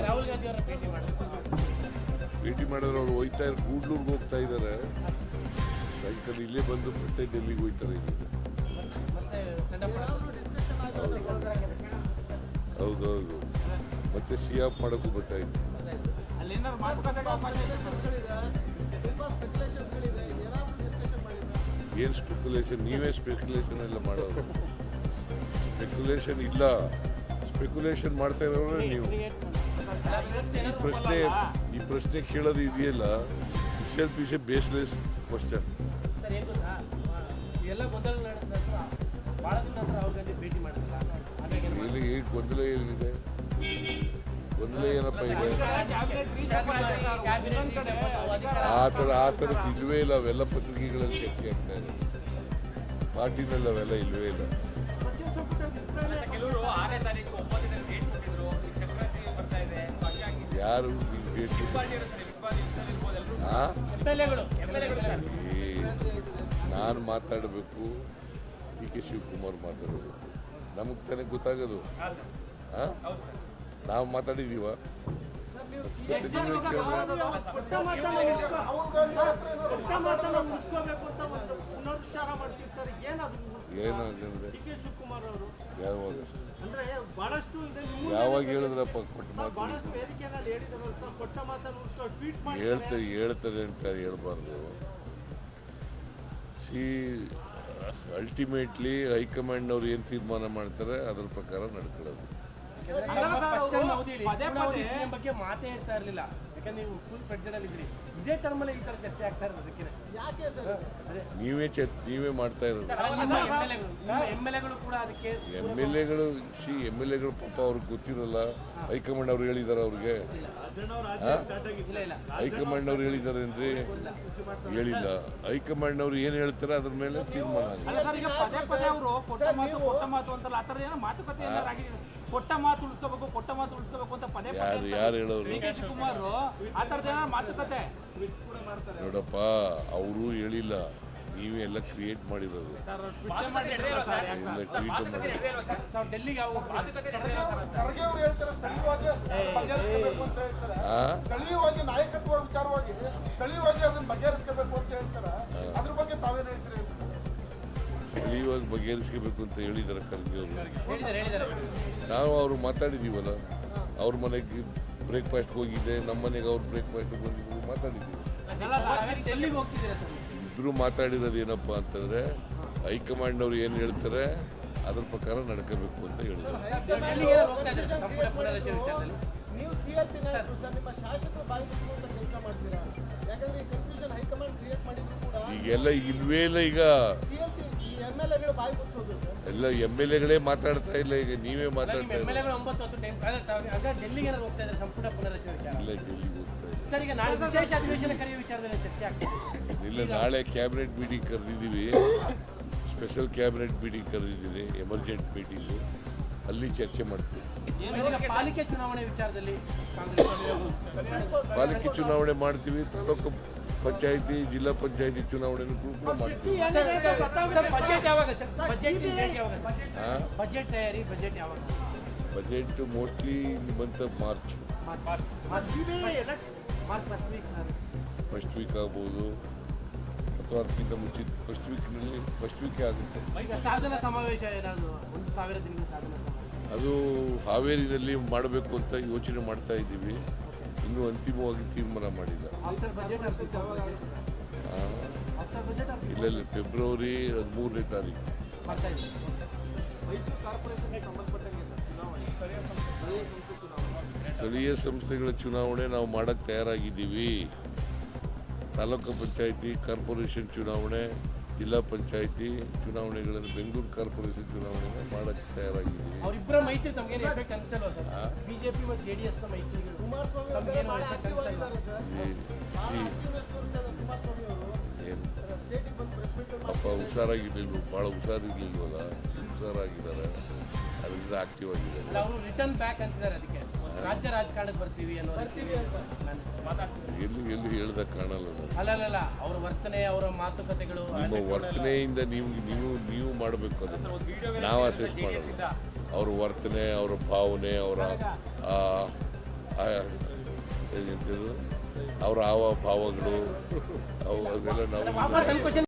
ರಾಹುಲ್ ಗಾಂಧಿ ಅವರ ಭೇಟಿ ಮಾಡಿದ್ರೆ ಅವ್ರು ಹೋಗ್ತಾ ಗೂಡ್ಲೂರ್ಗೆ ಹೋಗ್ತಾ ಇದ್ದಾರೆ. ಸಾಯಂಕಾಲ ಇಲ್ಲೇ ಬಂದು ಮತ್ತೆ ಡೆಲ್ಲಿಗೆ ಹೋಗ್ತಾರೆ. ಹೌದೌದು, ಮತ್ತೆ ಸಿಆಪ್ ಮಾಡೋಕ್ಕೂ ಬರ್ತಾ ಇತ್ತು. ಏನು ಸ್ಪೆಕ್ಯುಲೇಷನ್? ನೀವೇ ಸ್ಪೆಕ್ಯುಲೇಷನ್ ಎಲ್ಲ ಮಾಡೋರು. ಸ್ಪೆಕ್ಯುಲೇಷನ್ ಇಲ್ಲ, ಸ್ಪೆಕ್ಯುಲೇಷನ್ ಮಾಡ್ತಾ ಇರೋರು ನೀವು. ಈ ಪ್ರಶ್ನೆ ಕೇಳೋದು ಇದೆಯಲ್ಲ, ಇಸೆಲ್ಫ್ ಇಸ್ ಎ ಬೇಸ್ಲೆಸ್ ಕ್ವಶನ್. ಇಲ್ಲಿ ಗೊಂದಲ ಏನಿದೆ? ಗೊಂದಲ ಏನಪ್ಪ ಇದೆ? ಆ ಥರದ್ದು ಇಲ್ವೇ ಇಲ್ಲ. ಅವೆಲ್ಲ ಪತ್ರಿಕೆಗಳಲ್ಲಿ ಚರ್ಚೆ ಆಗ್ತಾ ಇದೆ. ಪಾರ್ಟಿನಲ್ಲಿ ಅವೆಲ್ಲ ಇಲ್ವೇ ಇಲ್ಲ. ಯಾರು ನಾನು ಮಾತಾಡಬೇಕು, ಡಿ ಕೆ ಶಿವಕುಮಾರ್ ಮಾತಾಡಬೇಕು. ನಮಗೆ ತಾನೇ ಗೊತ್ತಾಗೋದು. ನಾವು ಮಾತಾಡಿದೀವ? ಏನಂದ್ರೆ ಯಾವಾಗ ಹೇಳಿದ್ರಪ್ಪ? ಹೇಳ್ತಾರೆ ಅಂತ ಹೇಳ್ಬಾರ್ದು. ಅಲ್ಟಿಮೇಟ್ಲಿ ಹೈಕಮಾಂಡ್ ಅವ್ರು ಏನು ತೀರ್ಮಾನ ಮಾಡ್ತಾರೆ ಅದ್ರ ಪ್ರಕಾರ ನಡ್ಕೊಳ್ಳೋದು. ಬಗ್ಗೆ ಮಾತೇ ಹೇಳ್ತಾ ಇರಲಿಲ್ಲ, ಯಾಕಂದ್ರೆ ನೀವು ಫುಲ್ ಪ್ರೆಗ್ನೆಂಟ್ ಇದ್ರಿ. ಇದೇ ಟರ್ಮಲ್ಲಿ ಈ ತರ ಚರ್ಚೆ ಆಗ್ತಾ ಇರೋದು ಅದಕ್ಕೆ ನೀವೇ ಮಾಡ್ತಾ ಇರೋದು. ಎಮ್ಎಲ್ಎಗಳು ಕೂಡ ಅದಕ್ಕೆ ಎಮ್ಎಲ್ಎಗಳು ಪಾಪ ಅವ್ರಿಗೆ ಗೊತ್ತಿರಲ್ಲ. ಹೈಕಮಾಂಡ್ ಅವ್ರು ಹೇಳಿದಾರೆ ಅವ್ರಿಗೆ? ಹೈಕಮಾಂಡ್ ಅವ್ರು ಹೇಳಿದಾರೇನ್ರಿ? ಹೇಳಿಲ್ಲ. ಹೈಕಮಾಂಡ್ ಅವ್ರು ಏನು ಹೇಳ್ತಾರೆ ಅದ್ರ ಮೇಲೆ ತೀರ್ಮಾನ ಕೊಟ್ಟ ಮಾತು ಉಳಿಸ್ಕೋಬೇಕು, ಕೊಟ್ಟ ಮಾತು ಉಳಿಸ್ಕೋಬೇಕು ಅಂತ ಪದೇ ಯಾರು ಹೇಳೋರು? ಶಿವಕುಮಾರ್ ಆ ಥರದ ಮಾತುಕತೆ ನೋಡಪ್ಪ, ಅವರು ಹೇಳಿಲ್ಲ, ನೀವೇ ಎಲ್ಲ ಕ್ರಿಯೇಟ್ ಮಾಡಿರೋದು. ನಾಯಕತ್ವ ವಿಚಾರವಾಗಿ ಸ್ಥಳೀಯವಾಗಿ ಅದನ್ನು ಬಗೆಹರಿಸಬೇಕು ಅಂತ ಹೇಳ್ತಾರೆ. ಅದ್ರ ಬಗ್ಗೆ ತಾವೇನು ಹೇಳ್ತೀರಿ? ಸ್ಥಳೀಯವಾಗಿ ಬಗೆಹರಿಸಬೇಕು ಅಂತ ಹೇಳಿದ್ದಾರೆ ಖರ್ಗೆ ಅವರು. ನಾವು ಅವರು ಮಾತಾಡಿದೀವಲ್ಲ, ಅವ್ರ ಮನೆಗೆ ಬ್ರೇಕ್ಫಾಸ್ಟ್ಗೆ ಹೋಗಿದ್ದೆ, ನಮ್ಮ ಮನೆಗೆ ಅವ್ರು ಬ್ರೇಕ್ಫಾಸ್ಟ್ಗೆ ಬಂದಿದ್ದು ಮಾತಾಡಿದ್ದೀವಿ. ಇಬ್ಬರು ಮಾತಾಡಿರೋದು ಏನಪ್ಪ ಅಂತಂದರೆ, ಹೈಕಮಾಂಡ್ ಅವ್ರು ಏನು ಹೇಳ್ತಾರೆ ಅದ್ರ ಪ್ರಕಾರ ನಡ್ಕೋಬೇಕು ಅಂತ ಹೇಳಿದ್ರು. ನೀವು ಸಿಎಲ್ಪಿ ನಾಯಕರು ಸರ್, ನಿಮ್ಮ ಶಾಸಕರು ಬಾಯಿ ಮುಚ್ಚುವಂತ ಕೆಲಸ ಮಾಡ್ತೀರಾ? ಯಾಕಂದ್ರೆ ಈ ಕನ್ಫ್ಯೂಷನ್ ಹೈಕಮಾಂಡ್ ಕ್ರಿಯೇಟ್ ಮಾಡಿದ್ರು ಕೂಡ ಈಗೆಲ್ಲ ಇಲ್ವೇ ಇಲ್ಲ. ಈಗ ಸಿಎಲ್ಪಿ ಎಮ್ಎಲ್ಎಗಳು ಬಾಯಿ ಮುಚ್ಚೋದು ಎಲ್ಲ ಎಮ್ಎಲ್ಎಗಳೇ ಮಾತಾಡ್ತಾ ಇಲ್ಲ. ಈಗ ನೀವೇ ಮಾತಾಡ್ತಾ ಇಲ್ಲ. ಡೆಲ್ಲಿಗೆ ಹೋಗ್ತಾ ಇದ್ದಾರೆ ಸಂಪುಟ ಪುನರಚನೆ. ಇಲ್ಲ, ಡೆಲ್ಲಿಗೆ ಹೋಗ್ತಾ ಇಲ್ಲ. ಸರ್, ಈಗ ನಾಳೆ ವಿಶೇಷ ಅಧಿವೇಶನ ಕರೆಯುವ ವಿಚಾರದಲ್ಲಿ ಚರ್ಚೆ ಆಗ್ತಿದೆ. ಇಲ್ಲ, ನಾಳೆ ಕ್ಯಾಬಿನೆಟ್ ಮೀಟಿಂಗ್ ಕರೆದಿದ್ದೀವಿ. ಸ್ಪೆಷಲ್ ಕ್ಯಾಬಿನೆಟ್ ಮೀಟಿಂಗ್ ಕರೆದಿದ್ದೀನಿ, ಎಮರ್ಜೆಂಟ್ ಮೀಟಿಂಗು. ಅಲ್ಲಿ ಚರ್ಚೆ ಮಾಡ್ತೀವಿ. ಪಾಲಿಕೆ ಚುನಾವಣೆ ವಿಚಾರದಲ್ಲಿ ಪಾಲಿಕೆ ಚುನಾವಣೆ ಮಾಡ್ತೀವಿ. ತಾಲೂಕು ಪಂಚಾಯಿತಿ, ಜಿಲ್ಲಾ ಪಂಚಾಯಿತಿ ಚುನಾವಣೆನೂ ಕೂಡ ಮಾಡ್ತೀವಿ. ಬಜೆಟ್ ತಯಾರಿ, ಬಜೆಟ್ ಯಾವಾಗ? Budget mostly month of March first week ಆಗ್ಬೋದು, ಅಥವಾ ಅದಕ್ಕಿಂತ ಮುಂಚಿತ ಫಸ್ಟ್ ವೀಕೇ ಆಗುತ್ತೆ. ಸಾಧನ ಸಮಾವೇಶ ಏನಾದ್ರು 1000 ದಿನಗಳ ಸಾಧನ ಸಮಾವೇಶ ಅದು ಹಾವೇರಿನಲ್ಲಿ ಮಾಡಬೇಕು ಅಂತ ಯೋಚನೆ ಮಾಡ್ತಾ ಇದ್ದೀವಿ. ಇನ್ನೂ ಅಂತಿಮವಾಗಿ ತೀರ್ಮಾನ ಮಾಡಿಲ್ಲ. ಇಲ್ಲ, ಫೆಬ್ರವರಿ 13ನೇ ತಾರೀಕು. ಸ್ಥಳೀಯ ಸಂಸ್ಥೆಗಳ ಚುನಾವಣೆ ನಾವು ಮಾಡಕ್ಕೆ ತಯಾರಾಗಿದ್ದೀವಿ. ತಾಲೂಕು ಪಂಚಾಯಿತಿ, ಕಾರ್ಪೊರೇಷನ್ ಚುನಾವಣೆ, ಜಿಲ್ಲಾ ಪಂಚಾಯಿತಿ ಚುನಾವಣೆಗಳನ್ನು, ಬೆಂಗಳೂರು ಕಾರ್ಪೊರೇಷನ್ ಚುನಾವಣೆಯನ್ನು ಮಾಡಕ್ಕೆ ತಯಾರಾಗಿದ್ದೀವಿ. ಅವರಿಬ್ಬರ ಮೈತ್ರಿ ತಮಗೇನು ಎಫೆಕ್ಟ್ ಅನ್ಸಲ್ವಾ ಸರ್? ಬಿಜೆಪಿ ಮತ್ತು ಜೆಡಿಎಸ್ ನ ಮೈತ್ರಿಗಳು ಅಪ್ಪ ಹುಷಾರಾಗಿರ್ಲಿಲ್ವ? ಭಾಳ ಹುಷಾರಿರ್ಲಿಲ್ವಲ್ಲ? ಹುಷಾರಾಗಿದ್ದಾರೆ, ಅದರಿಂದ ಆಕ್ಟಿವ್ ಆಗಿದ್ದಾರೆ. ಅವರು ರಿಟರ್ನ್ ಬ್ಯಾಕ್ ಅಂತಿದ್ದಾರೆ. ಅದಕ್ಕೆ ರಾಜ್ಯ ರಾಜಕಾರಣಕ್ಕೆ ಬರ್ತೀವಿ ಅನ್ನೋ ಎಲ್ಲಿ ಹೇಳ್ದ ಕಾಣಲ್ಲ. ಅಲ್ಲ, ಅವರ ವರ್ತನೆ, ಅವರ ಮಾತುಕತೆಗಳು, ನಿಮ್ಮ ವರ್ತನೆಯಿಂದ ನೀವು ಮಾಡಬೇಕು. ಅದನ್ನು ನಾವು ಅಸೆಸ್ ಮಾಡೋದು. ಅವ್ರ ವರ್ತನೆ, ಅವರ ಭಾವನೆ, ಅವರ ಎಂಥದ್ದು ಅವರ ಹಾವ ಭಾವಗಳು ಅವು ಅದೆಲ್ಲ ನಾವು ವಾಪಸ್ ನನ್ನ ಕ್ವಶನ್